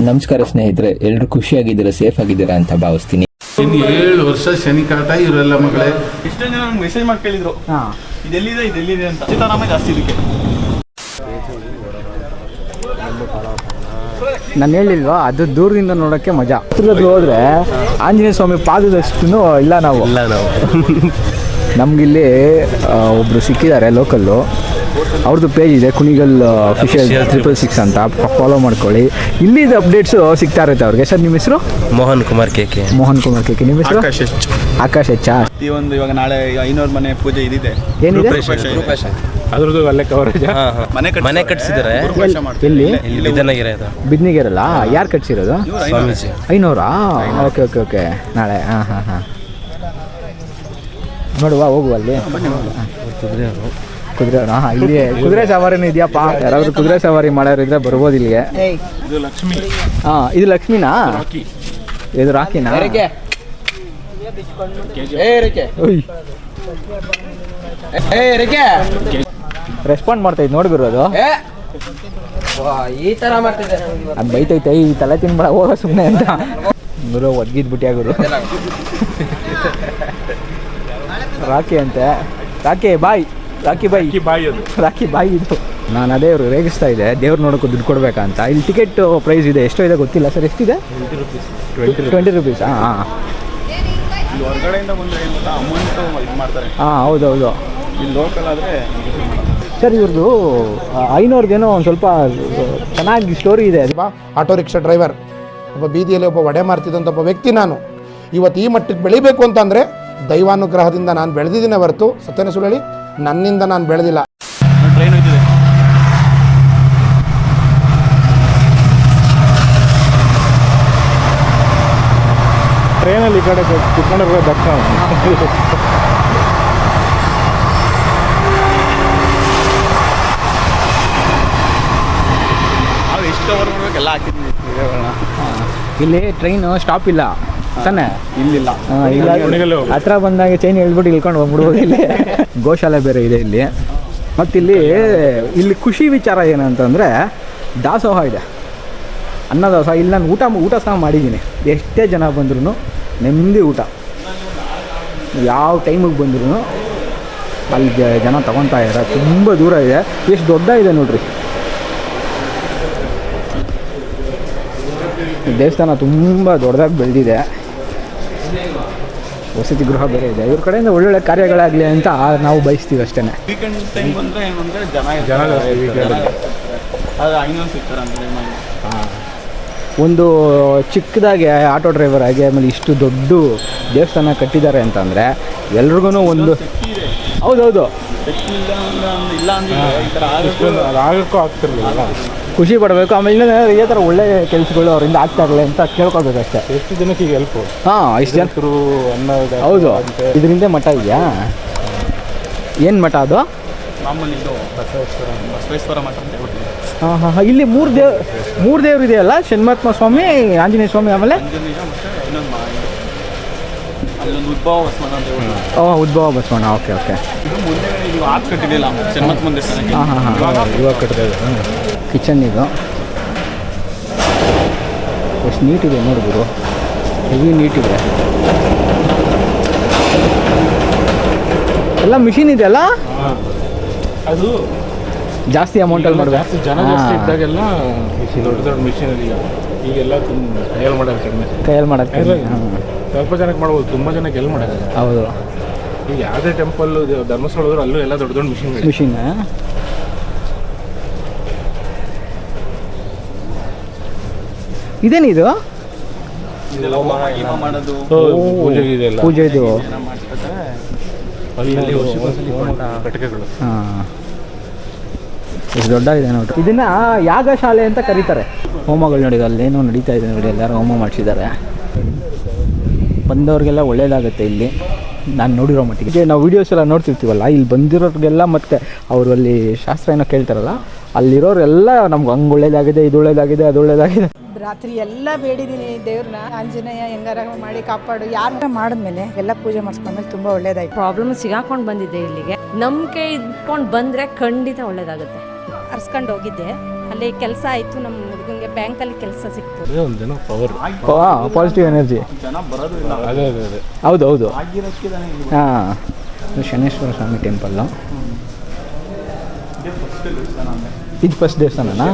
ನಮಸ್ಕಾರ ಸ್ನೇಹಿತರೆ, ಎಲ್ಲರೂ ಖುಷಿಯಾಗಿದ್ದೀರಾ, ಸೇಫ್ ಆಗಿದ್ದೀರಾ ಅಂತ ಭಾವಿಸ್ತೀನಿ. ಇನ್ನು 7 ವರ್ಷ ಶನಿ ಕಾಟ ಇವರೆಲ್ಲ ಮಗಳೇ. ಎಷ್ಟೊಂದು ಜನ ನಂಗೆ ಮೆಸೇಜ್ ಮಾಡಿ ಕೇಳಿದ್ರು ಇದೆಲ್ಲಿದೆ ಅಂತ. ಚಿತ್ರನಾಮ ಜಾಸ್ತಿ ಇದಕ್ಕೆ. ನಾನು ಹೇಳಿಲ್ವಾ, ಅದು ದೂರದಿಂದ ನೋಡೋಕ್ಕೆ ಮಜಾ. ಹತ್ರದಲ್ಲಿ ಹೋದ್ರೆ ಆಂಜನೇಯ ಸ್ವಾಮಿ ಪಾದದಷ್ಟು ಇಲ್ಲ ನಾವು ನಮಗಿಲ್ಲಿ ಒಬ್ಬರು ಸಿಕ್ಕಿದ್ದಾರೆ ಲೋಕಲ್ಲು. ಅವ್ರದ್ದು ಪೇಜ್ ಇದೆ, ಕುಣಿಗಲ್ ಅಫಿಷಿಯಲ್ 666 ಅಂತ, ಫಾಲೋ ಮಾಡ್ಕೊಳ್ಳಿ. ಇಲ್ಲಿದ್ದು ಅಪ್ಡೇಟ್ಸು ಸಿಗ್ತಾ ಇರುತ್ತೆ ಅವ್ರಿಗೆ. ಸರ್, ನಿಮ್ಮ ಹೆಸರು? ಮೋಹನ್ ಕುಮಾರ್ ಕೆಕೆ. ನಿಮ್ಮ ಹೆಸರು? ಆಕಾಶ್ ಎಚ್. ಈ ಒಂದು ಇವಾಗ ನಾಳೆ 500 ಮನೆ ಪೂಜೆ ಇದಿದೆ. ಏನಿದೆ ಅದ್ರದ್ದು ಅಲ್ಲೇ ಕವರೇಜ್. ಮನೆ ಕಟ್ಸಿದ್ದಾರೆ ಎಲ್ಲಿ? ಬಿದ್ನಗಿರಲ್ಲ. ಯಾರು ಕಟ್ಸಿರೋದು? ಸ್ವಾಮೀಜಿ. 500? ಓಕೆ ನಾಳೆ. ನೋಡುವ, ಹೋಗುವ ಅಲ್ಲಿ. ಕುದುರೆ ಇಲ್ಲಿ ಕುದುರೆ ಸವಾರಿನೂ ಇದೆಯಪ್ಪ. ಯಾರಾದ್ರೂ ಕುದುರೆ ಸವಾರಿ ಮಾಡೋರಿದ್ರೆ ಬರ್ಬೋದು ಇಲ್ಲಿಗೆ. ಇದು ಲಕ್ಷ್ಮಿ. ಇದು ಲಕ್ಷ್ಮಿನಾ? ಇದು ರಾಕಿನಾ? ರೆಸ್ಪಾಂಡ್ ಮಾಡ್ತಾ ಇದ್ ನೋಡಿ ಗುರು. ಅದು ಈ ತರ ಮಾಡ್ತಿದ್ದೆ ಅದು ಬೈತೈತೆ, ಈ ತಲೆ ತಿನ್ಬೇಡ ಹೋಗ ಸುಮ್ಮನೆ ಅಂತ. ಗುರು ಒದ್ಗಿದ್ಬಿಟ್ಯಾ ಗುರು. ರಾಕಿ ಅಂತೆ. ರಾಕಿ ಬಾಯ್ ಇದು. ನಾನು ಅದೇ ಇವರು ರೇಗಿಸ್ತಾ ಇದೆ, ದೇವ್ರು ನೋಡೋಕೆ ದುಡ್ಡು ಕೊಡ್ಬೇಕಂತ. ಇಲ್ಲಿ ಟಿಕೆಟ್ ಪ್ರೈಸ್ ಇದೆ, ಎಷ್ಟೋ ಇದೆ ಗೊತ್ತಿಲ್ಲ ಸರ್. ಎಷ್ಟಿದೆ? 20 ರೂಪೀಸ್. ಇಲ್ಲಿ ಹೊರಗಡೆಯಿಂದ ಬಂದರೆ ಅಮೌಂಟು ಇದು ಮಾಡ್ತಾರೆ. ಹೌದೌದು. ಇಲ್ಲಿ ಲೋಕಲ್ ಆದರೆ ಸರ್, ಇವ್ರದ್ದು 500 ಒಂದು ಸ್ವಲ್ಪ ಚೆನ್ನಾಗಿ ಸ್ಟೋರಿ ಇದೆ. ಆಟೋ ರಿಕ್ಷಾ ಡ್ರೈವರ್, ಒಬ್ಬ ಬೀದಿಯಲ್ಲಿ ಒಬ್ಬ ವಡೆ ಮಾರ್ತಿದ್ದಂಥ ಒಬ್ಬ ವ್ಯಕ್ತಿ ನಾನು. ಇವತ್ತು ಈ ಮಟ್ಟಕ್ಕೆ ಬೆಳಿಬೇಕು ಅಂತಂದರೆ ದೈವಾನುಗ್ರಹದಿಂದ ನಾನು ಬೆಳೆದಿದ್ದೀನಿ ಹೊರತು, ಸತ್ಯನ ಸುಳ್ಳು ಹೇಳಿ, ನನ್ನಿಂದ ನಾನು ಬೆಳೆದಿಲ್ಲ. ಟ್ರೈನ್ ಹೋಗ್ತಿದೆ. ಟ್ರೈನಲ್ಲಿ ಈ ಕಡೆ ಕುತ್ಕೊಂಡ್ರೆ ದಕ್ಷಿಣ. ನಾವು ಎಷ್ಟು ಕವರ್ ಮಾಡ್ಬೇಕೆಲ್ಲ ಹಾಕಿದ್ವಿ ವಿಡಿಯೋಗಳನ್ನ. ಇಲ್ಲಿ ಟ್ರೈನ್ ಸ್ಟಾಪ್ ಇಲ್ಲ ತಾನೆ? ಇಲ್ಲಿಲ್ಲ. ಹತ್ರ ಬಂದಾಗ ಚೈನ್ ಹೇಳ್ಬಿಟ್ಟು ಇಳ್ಕೊಂಡು ಹೋಗ್ಬಿಡ್ಬೋದು. ಇಲ್ಲಿ ಗೋಶಾಲೆ ಬೇರೆ ಇದೆ ಇಲ್ಲಿ. ಮತ್ತು ಇಲ್ಲಿ ಖುಷಿ ವಿಚಾರ ಏನಂತಂದರೆ ದಾಸೋಹ ಇದೆ, ಅನ್ನದಾಸೋಹ. ಇಲ್ಲಿ ನಾನು ಊಟ ಸಹ ಮಾಡಿದ್ದೀನಿ. ಎಷ್ಟೇ ಜನ ಬಂದ್ರೂ ನೆಮ್ಮದಿ ಊಟ. ಯಾವ ಟೈಮಿಗೆ ಬಂದ್ರೂ ಅಲ್ಲಿ ಜನ ತೊಗೊತಾ ಇದ್ದಾರೆ. ತುಂಬ ದೂರ ಇದೆ, ಎಷ್ಟು ದೊಡ್ಡ ಇದೆ ನೋಡ್ರಿ ದೇವಸ್ಥಾನ. ತುಂಬ ದೊಡ್ಡದಾಗಿ ಬೆಳೆದಿದೆ. ವಸತಿ ಗೃಹ ಬೇರೆ ಇದೆ. ಇವ್ರ ಕಡೆಯಿಂದ ಒಳ್ಳೊಳ್ಳೆ ಕಾರ್ಯಗಳಾಗಲಿ ಅಂತ ನಾವು ಬಯಸ್ತೀವಿ ಅಷ್ಟೇ. ವೀಕೆಂಡ್ ಟೈಮ್ ಬಂದರೆ ಏನಂದರೆ ಜನ ಅದು 500 ಸಿಗ್ತಾರೆ ಅಂತ ಒಂದು ಚಿಕ್ಕದಾಗಿ ಆಟೋ ಡ್ರೈವರ್ ಆಗಿ ಆಮೇಲೆ ಇಷ್ಟು ದೊಡ್ಡ ದೇವಸ್ಥಾನ ಕಟ್ಟಿದ್ದಾರೆ ಅಂತಂದರೆ ಎಲ್ರಿಗೂ ಒಂದು ಹೌದೌದು ಇಲ್ಲ ಅಂದರೆ ಈ ಥರ ಆಗಕ್ಕೂ ಆಗ್ತಿರ್ಲಿಲ್ಲ. ಖುಷಿ ಪಡಬೇಕು. ಆಮೇಲೆ ಇದೇ ಥರ ಒಳ್ಳೆ ಕೆಲಸಗಳು ಅವರಿಂದ ಆಗ್ತಾ ಇರಲಿ ಅಂತ ಕೇಳ್ಕೊಬೇಕಷ್ಟೇ. ಎಷ್ಟು ಜನಕ್ಕೆ ಈಗ ಹೆಲ್ಪ್? ಇಷ್ಟು ಜನ. ಹೌದು. ಇದರಿಂದ ಮಠ ಇದೆಯಾ? ಏನು ಮಠ ಅದು? ಮಾಮೂಲಿ ಇದು ಬಸವೇಶ್ವರ ಮಠ ಅಂತ ಹೇಳ್ಬಿಟ್ಟು. ಇಲ್ಲಿ ಮೂರು ದೇವ್ರು ಇದೆಯಲ್ಲ, ಷಣ್ಮಹಾತ್ಮ ಸ್ವಾಮಿ, ಆಂಜನೇಯ ಸ್ವಾಮಿ, ಆಮೇಲೆ ಅಲ್ಲೊಂದು ಉದ್ಭವ ಬಸವಣ್ಣ ಅಂತ ಹೇಳ್ಬಿಟ್ಟು. ಉದ್ಭವ ಬಸವಣ್ಣ. ಓಕೆ. ಇದು ಮುಂದೆ ಇದು ಆರ್ಟ್ ಕಟ್ಟಿದೆಯಲ್ಲ ಷಣ್ಮಹಾತ್ಮ ದೇವಸ್ಥಾನಕ್ಕೆ. ಇವಾಗ ಕಟ್ತಾ ಇದೆ. ಕಿಚನ್ ಇದು ಎಷ್ಟು ನೀಟಿದೆ ನೋಡಿದ್ರು, ಹೆವಿ ನೀಟಿದೆ. ಎಲ್ಲ ಮಿಷಿನ್ ಇದೆಯಲ್ಲ, ಅದು ಜಾಸ್ತಿ ಅಮೌಂಟಲ್ಲಿ ಮಾಡಬೇಕು. ಜನ ಜಾಸ್ತಿ ಇದ್ದಾಗೆಲ್ಲ ದೊಡ್ಡ ಮಿಷಿನಲ್ಲಿ. ಈಗೆಲ್ಲ ಕೈಯಲ್ಲಿ ಮಾಡೋದು ಕಡಿಮೆ. ಮಾಡೋಕ್ಕೆ ಸ್ವಲ್ಪ ಜನಕ್ಕೆ ಮಾಡ್ಬೋದು, ತುಂಬ ಜನಕ್ಕೆ ಎಲ್ಲಿ ಮಾಡೋದು. ಹೌದು. ಈಗ ಯಾವುದೇ ಟೆಂಪಲ್ ಧರ್ಮಸ್ಥಳ ಹೋದ್ರು ಅಲ್ಲೂ ಎಲ್ಲ ದೊಡ್ಡ ಮಿಷಿನ್. ಇದೇನಿದು? ಪೂಜೆದು ಕಟ್ಟಿಗೆಗಳು. ಎಷ್ಟು ದೊಡ್ಡ ಇದೆ ನೋಡಿ. ಇದನ್ನ ಯಾಗಶಾಲೆ ಅಂತ ಕರೀತಾರೆ. ಹೋಮಗಳು ನೋಡಿ, ಅಲ್ಲೇನೋ ನಡೀತಾ ಇದೆ ನೋಡಿ, ಎಲ್ಲರೂ ಹೋಮ ಮಾಡಿಸಿದ್ದಾರೆ. ಬಂದವ್ರಿಗೆಲ್ಲ ಒಳ್ಳೇದಾಗುತ್ತೆ ಇಲ್ಲಿ, ನಾನು ನೋಡಿರೋ ಮಟ್ಟಿಗೆ. ನಾವು ವೀಡಿಯೋಸ್ ಎಲ್ಲ ನೋಡ್ತಿರ್ತೀವಲ್ಲ, ಇಲ್ಲಿ ಬಂದಿರೋರಿಗೆಲ್ಲ ಮತ್ತು ಅವರು ಅಲ್ಲಿ ಶಾಸ್ತ್ರ ಏನೋ ಕೇಳ್ತಾರಲ್ಲ, ಅಲ್ಲಿರೋರೆಲ್ಲ ನಮ್ಗೆ ಹಂಗೆ ಒಳ್ಳೇದಾಗಿದೆ, ಇದು ಒಳ್ಳೇದಾಗಿದೆ, ಅದು ಒಳ್ಳೇದಾಗಿದೆ. ರಾತ್ರಿ ಎಲ್ಲ ಬೇಡಿದ್ದೀನಿ ದೇವ್ರನ್ನ, ಆಂಜನೇಯ ಹೆಂಗಾರ ಮಾಡಿ ಕಾಪಾಡು. ಯಾರು ಮಾಡಿದ್ಮೇಲೆ ಎಲ್ಲ ಪೂಜೆ ಮಾಡಿಸ್ಕೊಂಡ್ಮೇಲೆ ತುಂಬ ಒಳ್ಳೇದಾಯ್ತು. ಪ್ರಾಬ್ಲಮ್ ಸಿಗಾಕೊಂಡು ಬಂದಿದ್ದೆ ಇಲ್ಲಿಗೆ. ನಂಬಿಕೆ ಇಟ್ಕೊಂಡು ಬಂದರೆ ಖಂಡಿತ ಒಳ್ಳೇದಾಗುತ್ತೆ. ಹರ್ಸ್ಕೊಂಡು ಹೋಗಿದ್ದೆ. ಅಲ್ಲಿ ಕೆಲಸ ಆಯಿತು, ನಮ್ಮ ಹುಡುಗಂಗೆ ಬ್ಯಾಂಕಲ್ಲಿ ಕೆಲಸ ಸಿಕ್ತು. ಅದೇ ಒಂದು ದಿನ ಪವರ್. Positive energy. ಜನ ಬರೋದು ಇಲ್ಲ. ಅದೇ ಹೌದು ಹೌದು. ಆಗಿರೋಕ್ಕಿದಾನೆ ಹಾಂ, ಶನೇಶ್ವರ ಸ್ವಾಮಿ ಟೆಂಪಲ್ಲು. ಇದು ಫಸ್ಟ್ ದೇವಸ್ಥಾನನಾ?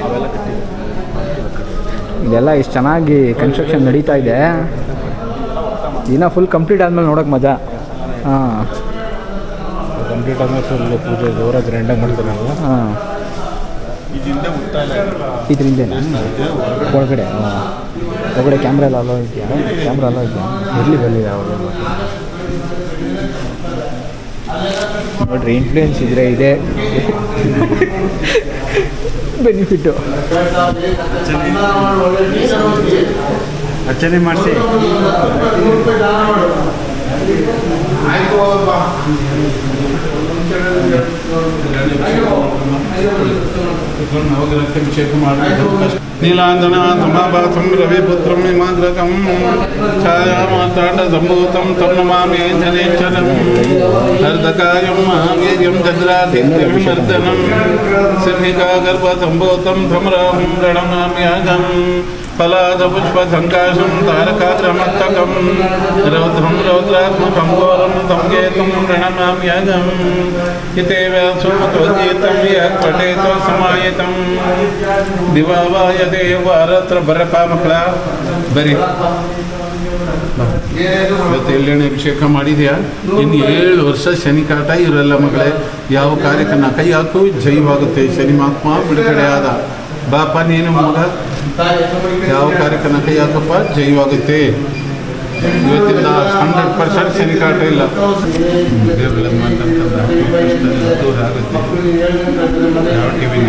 ಅವೆಲ್ಲ ಕಟ್ಟಿದ್ರು. ಇದೆಲ್ಲ ಇಷ್ಟು ಚೆನ್ನಾಗಿ ಕನ್ಸ್ಟ್ರಕ್ಷನ್ ನಡೀತಾ ಇದೆ. ದಿನ ಫುಲ್ ಕಂಪ್ಲೀಟ್ ಆದಮೇಲೆ ನೋಡೋಕೆ ಮಜಾ. ಹಾಂ, ಕಂಪ್ಲೀಟ್ ಆದ್ಮೇಲೆ ಫುಲ್ ಪೂಜೆ ಜೋರಾಗಿ ಗ್ರ್ಯಾಂಡಾಗಿ ಮಾಡ್ತಾರೆ ನಾವು. ಹಾಂ, ಇದರಿಂದ ಮುಟ್ಟಾಲೆ ಇದರಿಂದೇನಾ ಒಳಗಡೆ? ಒಳಗಡೆ ಕ್ಯಾಮ್ರಾ ಎಲ್ಲ ಅಲೋ ಇದೆಯಾ? ಕ್ಯಾಮ್ರಾ ಅಲೋ ಇದೆಯಾ? ಎಲ್ಲಿ ಬಂದಿದೆ ಅವಾಗ ನೋಡ್ರಿ, ಇನ್ಫ್ಲೂಯೆನ್ಸ್ ಇದ್ರೆ ಇದೆ ಬೆನಿಫಿಟ್ಟು. ಅರ್ಚನೆ ಮಾಡಿಸಿ. ನೀಲಾಂಜನ ಸಮಾಭಾಸಂ ರವಿಪುತ್ರಂ ಹಿಮಾಗ್ರಕಂ ಛಾಯಾಮಾತಾಂಡ ಸಂಭೂತಂ ತಂ ನಮಾಮಿ ಜನೇಶ್ವರಂ ಹರ್ದಕಾಯಂ ಮಹಾವೀರ್ಯಂ ಚಂದ್ರಾದಿತ್ಯಂ ವರ್ಧನಂ ಸಿಂಹಿಕಾ ಗರ್ಭ ಸಂಭೂತಂ ಧಮ್ರಾಹಂ ಪ್ರಣಮಾಮ್ಯಹಂ ಫಲಾದ ಪುಷ್ಪ ಸಂಕಾಶಂ ತಾರಕಾಗ್ರಮಸ್ತಕಂ ರೌದ್ರಂ ರೌದ್ರಾತ್ಮಕಂ ಘೋರಂ ಸಂಕೇತಂ ಪ್ರಣಮಾಮ್ಯಹಂ ಹಿತೇವ ಸುಮತೋದೀತಂ ಯಃ ಪಠೇತೋ ಸಮಾಹಿತಂ ದಿವಾವಾಯತೆ ವಾರತ್ರ ಬರಪ್ಪ ಮಕ್ಕಳ ಬರೀ ಇವತ್ತು ಎಳ್ಳೆಣ್ಣೆ ಅಭಿಷೇಕ ಮಾಡಿದ್ಯಾ? ಇನ್ನು 7 ವರ್ಷ ಶನಿ ಕಾಟ ಇವರೆಲ್ಲ ಮಗಳೇ. ಯಾವ ಕಾರ್ಯಕ್ಕೆ ಕೈ ಹಾಕು ಜೈವಾಗುತ್ತೆ. ಶನಿ ಮಹಾತ್ಮ ಬಿಡುಗಡೆ ಆದ. ಬಾಪ ನೀನು ಮಗ, ಯಾವ ಕಾರ್ಯಕ್ಕೆ ಕೈ ಹಾಕಪ್ಪ ಜೈವಾಗುತ್ತೆ. ಇವತ್ತಿಂದ 100% ಶನಿ ಕಾಟ ಇಲ್ಲ. ದೇವರಲ್ಲಿ ಮಾತಂತಂದ ದೂರ ಆಗುತ್ತೆ. ಯಾವ ಟಿವಿ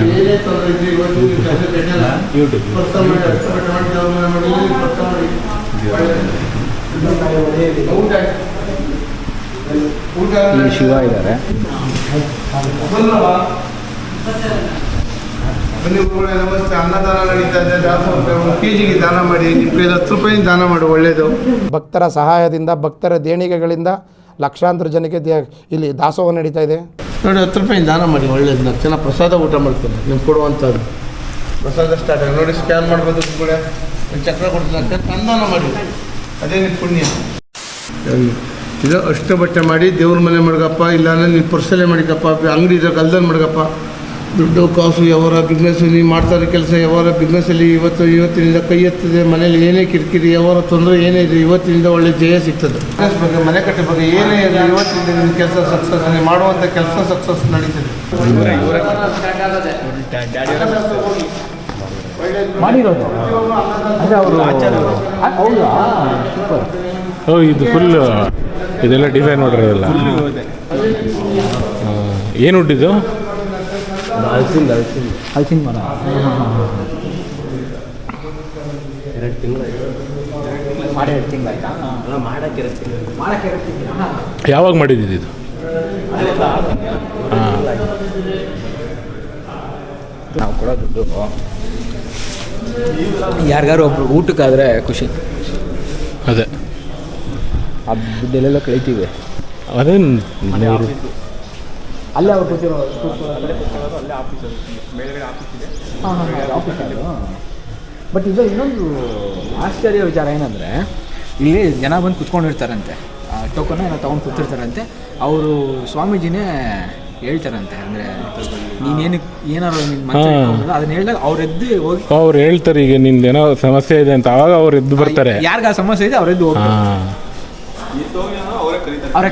ಯೂಟ್ಯೂಬ್ ಇಲ್ಲಿ ಶಿವ ಇದ್ದಾರೆ. ನಮಸ್ತೆ. ಅನ್ನದಾನ ನಡೀತಾ ಇದೆ. 1 ಕೆಜಿಗೆ ದಾನ ಮಾಡಿ, 10 ರೂಪಾಯಿ ದಾನ ಮಾಡಿ, ಒಳ್ಳೆಯದು. ಭಕ್ತರ ಸಹಾಯದಿಂದ, ಭಕ್ತರ ದೇಣಿಗೆಗಳಿಂದ ಲಕ್ಷಾಂತರ ಜನಕ್ಕೆ ಇಲ್ಲಿ ದಾಸೋಹ ನಡೀತಾ ಇದೆ. ನೋಡಿ, 10 ರೂಪಾಯಿ ದಾನ ಮಾಡಿ, ಒಳ್ಳೇದು. 4 ಜನ ಪ್ರಸಾದ ಊಟ ಮಾಡ್ತೀನಿ. ನೀವು ಕೊಡುವಂಥದ್ದು ಪ್ರಸಾದ ಸ್ಟಾರ್ಟ್ ಆಗಿ ನೋಡಿ. ಸ್ಕ್ಯಾನ್ ಮಾಡ್ಬೋದು ಕೂಡ, ಚಕ್ರ ಕೊಡ್ತೀನಿ. ಅನುದಾನ ಮಾಡಿ, ಅದೇ ನಿಮ್ಮ ಪುಣ್ಯ. ಇದು ಅಷ್ಟು ಬಟ್ಟೆ ಮಾಡಿ ದೇವ್ರ ಮನೆ ಮಡಗಪ್ಪ, ಇಲ್ಲಾಂದರೆ ನೀವು ಪರ್ಸಲ್ಲೇ ಮಡಿಕಪ್ಪ, ಅಂಗಡಿ ಇದ್ದಾಗ ಅಲ್ದಲ್ಲಿ ಮಡಗಪ್ಪ. ದುಡ್ಡು ಕಾಸು ಯಾವಾರ ಬಿಸ್ನೆಸ್ಸು ನೀವು ಮಾಡ್ತಾರೆ ಕೆಲಸ, ಯಾವಾರ ಬಿಸ್ನೆಸ್ಸಲ್ಲಿ ಇವತ್ತಿನಿಂದ ಕೈ ಎತ್ತದೆ. ಮನೇಲಿ ಏನೇ ಕಿರಿಕಿರಿ, ಯಾವಾರ ತೊಂದರೆ ಏನೇ ಇದೆ, ಇವತ್ತಿನಿಂದ ಒಳ್ಳೆ ಜಯ ಸಿಗ್ತದೆ. ಬಿಸ್ನೆಸ್ ಬಗ್ಗೆ, ಮನೆ ಕಟ್ಟೆ ಬಗ್ಗೆ ಏನೇ ಇರಲಿ, ಇವತ್ತಿನಿಂದ ನಿಮ್ಮ ಕೆಲಸ ಸಕ್ಸಸ್, ನೀವು ಮಾಡುವಂಥ ಕೆಲಸ ಸಕ್ಸಸ್ ನಡೀತದೆ. ಮಾಡಿರೋದು ಅಂದರೆ ಅವರು ಹೌದಾ? ಸೂಪರ್. ಇದು ಫುಲ್ ಇದೆಲ್ಲ ಡಿಸೈನ್ ಮಾಡಿರೋದಲ್ಲ. ಏನು ಉಡ್ಡಿದ್ದು? ಹಲಸಿನ ಮರ. 2 ತಿಂಗಳು ಮಾಡಿ 2 ತಿಂಗಳಾಯ್ತಾ? ಮಾಡಕ್ಕೆ ಯಾವಾಗ ಮಾಡಿದ್ದು ಇದು? ಹಾಂ, ನಾವು ಕೊಡೋ ದುಡ್ಡು ಯಾರಿಗಾರು ಒಬ್ರು ಊಟಕ್ಕಾದರೆ ಖುಷಿ. ಅದೇ ಆ ದುಡ್ಡೆಲ್ಲ ಕಳಿತೀವಿ. ಅದೇನು ಅಲ್ಲೇ ಅವ್ರು ಕೂತಿರೋ ಅಲ್ಲೇ ಆಫೀಸ್ ಮೇಲ್ಗಡೆ ಆಫೀಸ್ ಇದೆ. ಹಾಂ ಆಫೀಸ್ ಅದು. ಬಟ್ ಇದು ಇನ್ನೊಂದು ಆಶ್ಚರ್ಯ ವಿಚಾರ ಏನಂದರೆ, ಇಲ್ಲಿ ಜನ ಬಂದು ಕುತ್ಕೊಂಡಿರ್ತಾರಂತೆ, ಟೋಕನ್ನ ಏನೋ ತೊಗೊಂಡು ಕೂತಿರ್ತಾರಂತೆ. ಅವರು ಸ್ವಾಮೀಜಿನೇ ಹೇಳ್ತಾರಂತೆ, ಅಂದರೆ ನೀನೇನು ಏನಾರು ನಿನ್ನ ಮನಸ್ಸು ಅದನ್ನ ಹೇಳಿದಾಗ ಅವ್ರು ಎದ್ದು ಹೋಗಿ ಅವ್ರು ಹೇಳ್ತಾರೆ, ಈಗ ನಿಂದೇನೋ ಸಮಸ್ಯೆ ಇದೆ ಅಂತ. ಆವಾಗ ಅವ್ರು ಎದ್ದು ಬರ್ತಾರೆ. ಯಾರಿಗ ಸಮಸ್ಯೆ ಇದೆ ಅವ್ರು ಎದ್ದು ಹೋಗ್ತಾರೆ. ಅವರೇ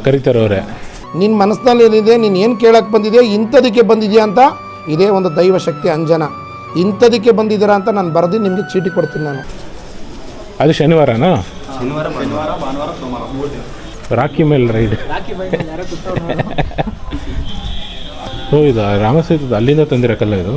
ಕರೀತಾರೆ ಅವರೇ. ನಿನ್ನ ಮನಸ್ಸಿನಲ್ಲಿ ಏನಿದೆ, ನೀನು ಏನು ಕೇಳಕ್ಕೆ ಬಂದಿದೆಯೋ, ಇಂಥದಕ್ಕೆ ಬಂದಿದೆಯಾ ಅಂತ. ಇದೇ ಒಂದು ದೈವ ಶಕ್ತಿ ಅಂಜನ. ಇಂಥದಕ್ಕೆ ಬಂದಿದ್ದೀರಾ ಅಂತ ನಾನು ಬರೆದು ನಿಮಗೆ ಚೀಟಿ ಕೊಡ್ತೀನಿ ನಾನು. ಅದು ಶನಿವಾರನಾ? ಶನಿವಾರ, ಭಾನುವಾರ, ಸೋಮವಾರ 3 ದಿನ. ರಾಖಿ ಮೇಲೆ ರೈಡ್. ಓ, ಇದು ರಾಮಸೇತುದು ಅಲ್ಲಿಂದ ತಂದಿರಕ್ಕಲ್ಲ ಇದು?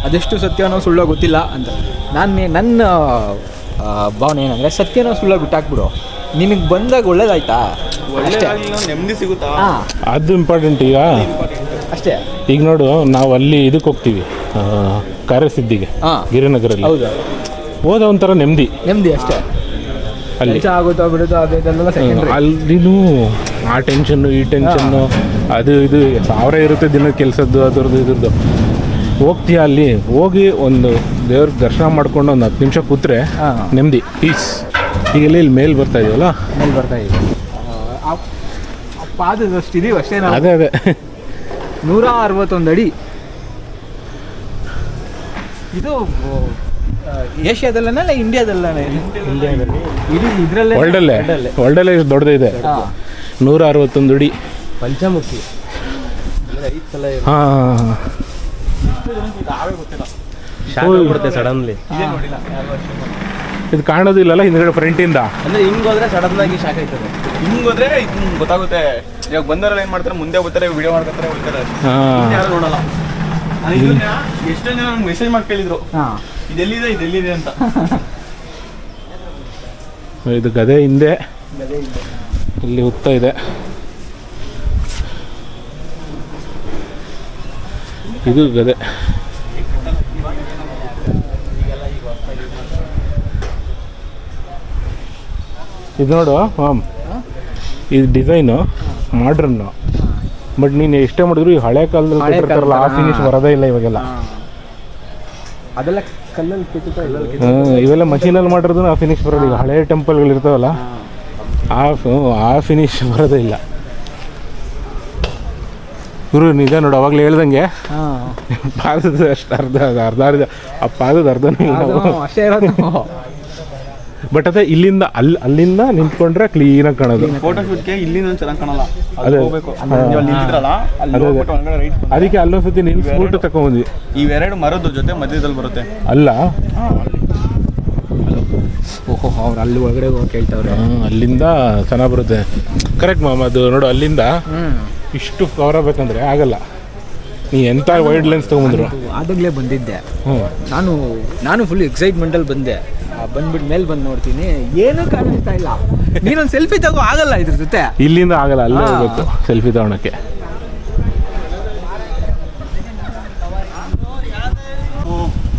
ಅದೆಷ್ಟು ಸತ್ಯನೋ ಸುಳ್ಳೋ ಗೊತ್ತಿಲ್ಲ ಅಂತ. ನನ್ನ ಭಾವನೆ ಏನಂದರೆ ಸತ್ಯನೋ ಸುಳ್ಳೋ ಬಿಟ್ಟಾಕ್ಬಿಡು, ನಿನಗೆ ಬಂದಾಗ ಒಳ್ಳೇದಾಯ್ತಾ ನೆಮ್ಮದಿ ಸಿಗುತ್ತಾ ಅದು ಇಂಪಾರ್ಟೆಂಟ್. ಈಗ ಅಷ್ಟೇ. ಈಗ ನೋಡು, ನಾವು ಅಲ್ಲಿ ಇದಕ್ಕೆ ಹೋಗ್ತೀವಿ ಕಾರ್ಯಸಿದ್ಧಿಗೆ, ಗಿರಿನಗರಲ್ಲಿ. ಹೌದು, ಹೋದ ಒಂಥರ ನೆಮ್ಮದಿ ಅಷ್ಟೇ. ಅಲ್ಲಿ ಕೆಲಸ ಆಗುತ್ತೋ ಬಿಡುತ್ತೋ ಅದೆಲ್ಲ ಸೆಕೆಂಡ್ರಿ. ಅಲ್ಲಿನೂ ಆ ಟೆನ್ಷನ್ನು ಈ ಟೆನ್ಷನ್ನು ಅದು ಇದು 1000 ಇರುತ್ತೆ ದಿನದ ಕೆಲಸದ್ದು ಅದರದ್ದು ಇದ್ರದ್ದು. ಹೋಗ್ತೀಯ, ಅಲ್ಲಿ ಹೋಗಿ ಒಂದು ದೇವ್ರ ದರ್ಶನ ಮಾಡ್ಕೊಂಡು ಒಂದು 10 ನಿಮಿಷ ಕೂತ್ರೆ ನೆಮ್ಮದಿ, ಪೀಸ್. ಈಗೆಲ್ಲ ಇಲ್ಲಿ ಮೇಲೆ ಬರ್ತಾ ಇದೆಯಲ್ಲ, ಮೇಲೆ ಬರ್ತಾ ಇದೆ. ಪಾದದಷ್ಟು ಇದೀವಿ ಅಷ್ಟೇ. ಅದೇ 161 ಅಡಿ. ಇದು ಏಷ್ಯಾದಲ್ಲೇ ಇಂಡಿಯಾದಲ್ಲೇ? ಇಡೀ ಇದರಲ್ಲೇ ವರ್ಲ್ಡಲ್ಲೇ ಇಷ್ಟು ದೊಡ್ಡದಿದೆ. 161 ಅಡಿ ಪಂಚಮುಖಿ. ಹಾಂ. ಸಡನ್ಲಿ ಇದು ಕಾಣೋದಿಲ್ಲಲ್ಲ ಹಿಂದ್ಗಡೆ ಫ್ರಂಟಿಂದ. ಅಂದ್ರೆ ಹಿಂಗೋದ್ರೆ ಸಡನ್ ಆಗಿ ಶಾಕ್ ಆಯ್ತದೆ. ಹಿಂಗೋದ್ರೆ ಗೊತ್ತಾಗುತ್ತೆ. ಇವಾಗ ಬಂದವರೆಲ್ಲ ಏನ್ ಮಾಡ್ತಾರೆ, ಮುಂದೆ ಹೋಗ್ತಾರೆ, ವಿಡಿಯೋ ಮಾಡ್ತಾರೆ, ಹೋಗ್ತಾರೆ, ಯಾರು ನೋಡಲ್ಲ. ಎಷ್ಟೋ ಜನ ನಂಗೆ ಮೆಸೇಜ್ ಮಾಡಿ ಕೇಳಿದ್ರು ಇದೆಲ್ಲಿದೆ ಅಂತ. ಇದು ಗದೆ ಹಿಂದೆ, ಇಲ್ಲಿ ಹುತ್ತ ಇದೆ. ಇದು ಗದೆ. ಇದು ನೋಡು ಇದು ಡಿಸೈನು ಮಾಡ್ರನ್ನು, ಬಟ್ ನೀನು ಎಷ್ಟೇ ಮಾಡಿದ್ರು ಈ ಹಳೆ ಕಾಲದಲ್ಲಿ ಕಟ್ಟಿರ್ತಾರಲ್ಲ ಆ ಫಿನಿಶ್ ಬರೋದೇ ಇಲ್ಲ ಇವಾಗೆಲ್ಲ. ಅದೆಲ್ಲ ಕಲ್ಲಲ್ಲಿ ಕಿತ್ತುತ್ತಾ ಇಲ್ಲ. ಇವೆಲ್ಲ ಮಷೀನಲ್ಲಿ ಮಾಡಿರೋದು ಆ ಫಿನಿಶ್ ಬರೋದು. ಈಗ ಹಳೆ ಟೆಂಪಲ್ಗಳು ಇರ್ತಾವಲ್ಲ ಆ ಫಿನಿಶ್ ಬರೋದೇ ಇಲ್ಲ. ಗುರು ನಿಜ ನೋಡು, ಅವಾಗಲೇ ಹೇಳ್ದಂಗೆ ಪಾದದ ಅಷ್ಟು ಅರ್ಧ ಆ ಪಾದದ ಅರ್ಧನೂ ಅಷ್ಟೇ ಇರೋದು. ಬಟ್ ಅದೇ ಇಲ್ಲಿಂದ ಅಲ್ಲಿಂದ ನಿಂತ್ಕೊಂಡ್ರೆ ಕ್ಲೀನಾಗಿ ಕಾಣೋದು. ಫೋಟೋ ಶೂಟ್ಗೆ ಇಲ್ಲಿಂದ ಚೆನ್ನಾಗಿ ಕಾಣಲ್ಲ, ಅದೇ ರೈಟ್. ಅದಕ್ಕೆ ಅಲ್ಲೊಂದ್ಸತಿ ನಿಲ್ಸ್ಬಿಟ್ಟು ತಗೊಂಡ್ಬಂದ್ವಿ. ಇವೆರಡು ಮರದ ಜೊತೆ ಮಧ್ಯದಲ್ಲಿ ಬರುತ್ತೆ ಅಲ್ಲ. ಓಹೋ, ಅವ್ರು ಅಲ್ಲಿ ಒಳಗಡೆ ಹೋಗಿ ಕೇಳ್ತಾವ್ರೆ. ಅಲ್ಲಿಂದ ಚೆನ್ನಾಗಿ ಬರುತ್ತೆ. ಕರೆಕ್ಟ್ ಮಾಮ, ಅದು ನೋಡು ಅಲ್ಲಿಂದ ಇಷ್ಟು ಕವರ್ ಆಗಬೇಕಂದ್ರೆ ಆಗಲ್ಲ. ನೀ ಎಂಥ ವೈಡ್ ಲೆನ್ಸ್ ತೊಗೊಂಡ್ರು. ಆದಾಗಲೇ ಬಂದಿದ್ದೆ ನಾನು ಫುಲ್ ಎಕ್ಸೈಟ್ಮೆಂಟಲ್ಲಿ ಬಂದೆ. ಬಂದ್ಬಿಟ್ಟು ಮೇಲೆ ಬಂದು ನೋಡ್ತೀನಿ, ಏನೂ ಕಾಣಿಸ್ತಾ ಇಲ್ಲ. ನೀನೊಂದು ಸೆಲ್ಫಿ ತಗೋ, ಆಗಲ್ಲ ಇದ್ರ ಜೊತೆ. ಇಲ್ಲಿಂದ ಆಗಲ್ಲ, ಅಲ್ಲೇ ಹೋಗ್ಬೇಕು ಸೆಲ್ಫಿ ತಗೊಳಕ್ಕೆ.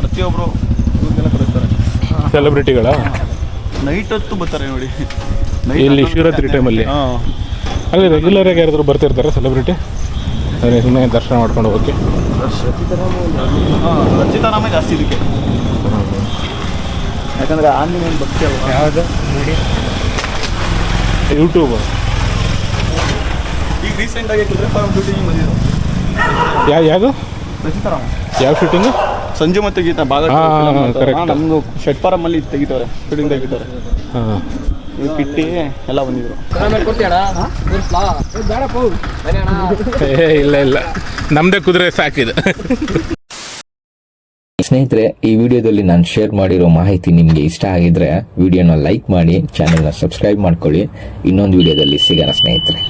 ಪ್ರತಿಯೊಬ್ಬರು ಕಳಿಸ್ತಾರೆ. ಸೆಲೆಬ್ರಿಟಿಗಳ ನೈಟ್ ಹೊತ್ತು ಬರ್ತಾರೆ ನೋಡಿ, ಇಲ್ಲಿ ಶಿವರಾತ್ರಿ ಟೈಮಲ್ಲಿ. ಹಾಗೆ ರೆಗ್ಯುಲರಾಗಿ ಯಾರಾದರೂ ಬರ್ತಿರ್ತಾರೆ ಸೆಲೆಬ್ರಿಟಿ? ಅದೇ ಸುಮ್ಮನೆ ದರ್ಶನ ಮಾಡ್ಕೊಂಡು ಹೋಗೋಕ್ಕೆ. ರಚಿತಾರಾಮೇ ಜಾಸ್ತಿ ಇದಕ್ಕೆ, ಯಾಕಂದರೆ ಆಂಜನೇಯನ ಭಕ್ತಿ ಅಲ್ವಾ. ಯಾವುದು ನೋಡಿ, ಯೂಟ್ಯೂಬ್. ಈಗ ರೀಸೆಂಟಾಗಿ ಶೂಟಿಂಗ್ ಬಂದಿದ್ದು ಯಾವುದು ರಚಿತಾರಾಮ. ಯಾವ ಶೂಟಿಂಗು? ಸಂಜು ಮತ್ತು ಗೀತಾ ಭಾಗ ಕರೆಕ್ಟ್. ನಮಗೂ ಶೆಟ್ ಫಾರಮಲ್ಲಿ ತೆಗಿತವ್ರೆ, ಶೂಟಿಂಗ್ ತೆಗಿತವ್ರೆ. ಹಾಂ, ಇದು ಕಿಟ್ಟಿ ಎಲ್ಲ ಬಂದಿದ್ರು. ಇಲ್ಲ ನಮ್ಮದೇ ಕುದುರೆ ಸಾಕಿದೆ. ಸ್ನೇಹಿತರೆ, ಈ ವಿಡಿಯೋದಲ್ಲಿ ನಾನು ಶೇರ್ ಮಾಡಿರೋ ಮಾಹಿತಿ ನಿಮಗೆ ಇಷ್ಟ ಆಗಿದ್ರೆ ವಿಡಿಯೋನ ಲೈಕ್ ಮಾಡಿ, ಚಾನೆಲ್ನ ಸಬ್ಸ್ಕ್ರೈಬ್ ಮಾಡ್ಕೊಳ್ಳಿ. ಇನ್ನೊಂದು ವಿಡಿಯೋದಲ್ಲಿ ಸಿಗೋಣ ಸ್ನೇಹಿತರೆ.